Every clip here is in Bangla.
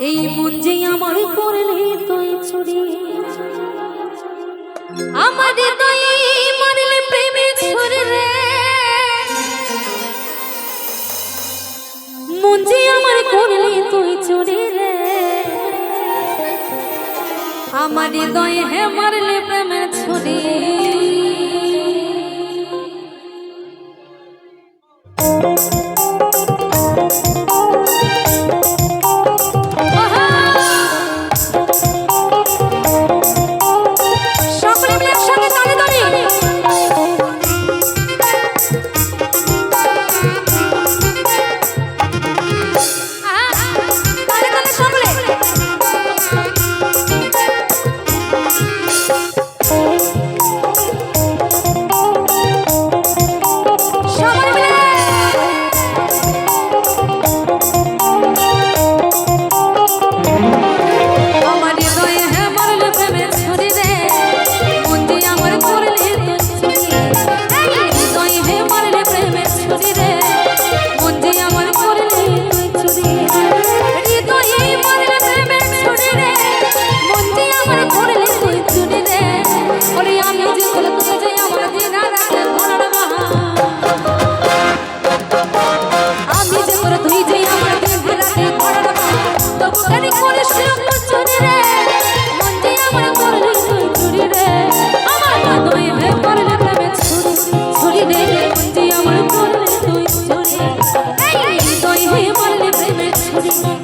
এই মন যে আমার করলে তুই চুরি, আমার হৃদয়ে মারলে প্রেমে ছুরি রে। মন যে আমার করলে তুই চুরি রে, আমার হৃদয়ে হে মারলে প্রেমে ছুরি।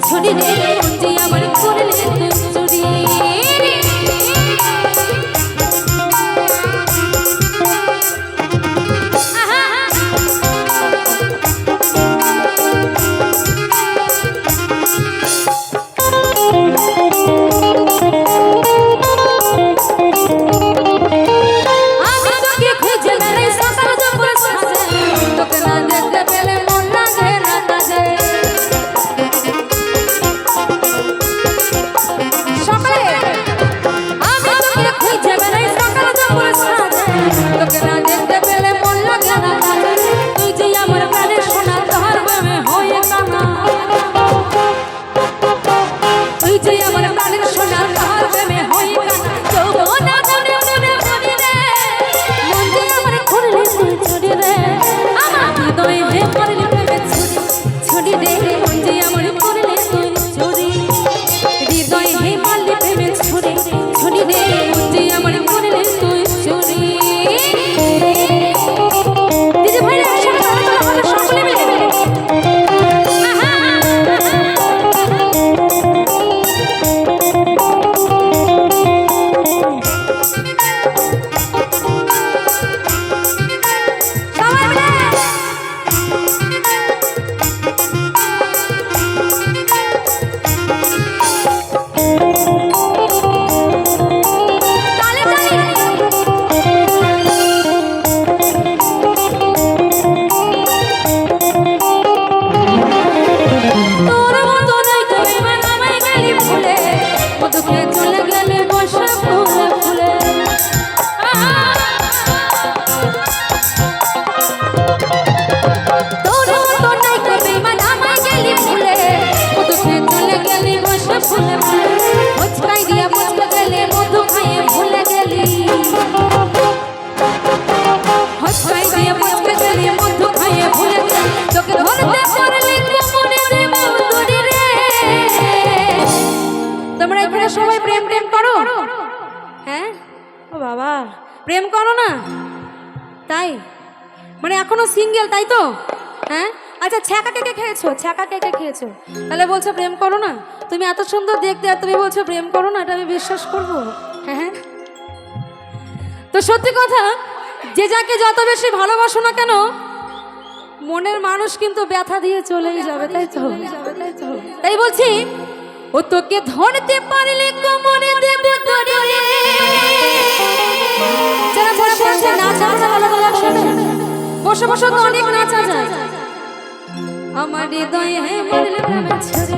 ছুরি রে যে আমার করলে তুই চুরি। তোমরা এখানে সবাই প্রেম প্রেম করো? হ্যাঁ ও বাবা, প্রেম করো না তাই? মানে এখনো সিঙ্গেল তাই তো? হ্যাঁ আচ্ছা, ছ্যাঁকা কেকে খেয়েছো? ছ্যাঁকা কেকে খেয়েছো তাহলে বলছো প্রেম করো না? তুমি এত সুন্দর দেখতে আর তুমি বলছো প্রেম করো না, এটা আমি বিশ্বাস করবো? হ্যাঁ তো সত্যি কথা, যে যাকে যত বেশি ভালোবাসো না কেন মনের মানুষ কিন্তু ব্যথা দিয়ে চলেই যাবে, তাই তো? তাই বলছি, ও তোকে ধরতে পারলে কোমরে দেব ধরে রে। যারা বসে বসে নাচা আলাদা লাগছে না, বসে বসে তো অনেক নাচা যায়। আমার হৃদয়ে মারলে প্রেমে ছুরি।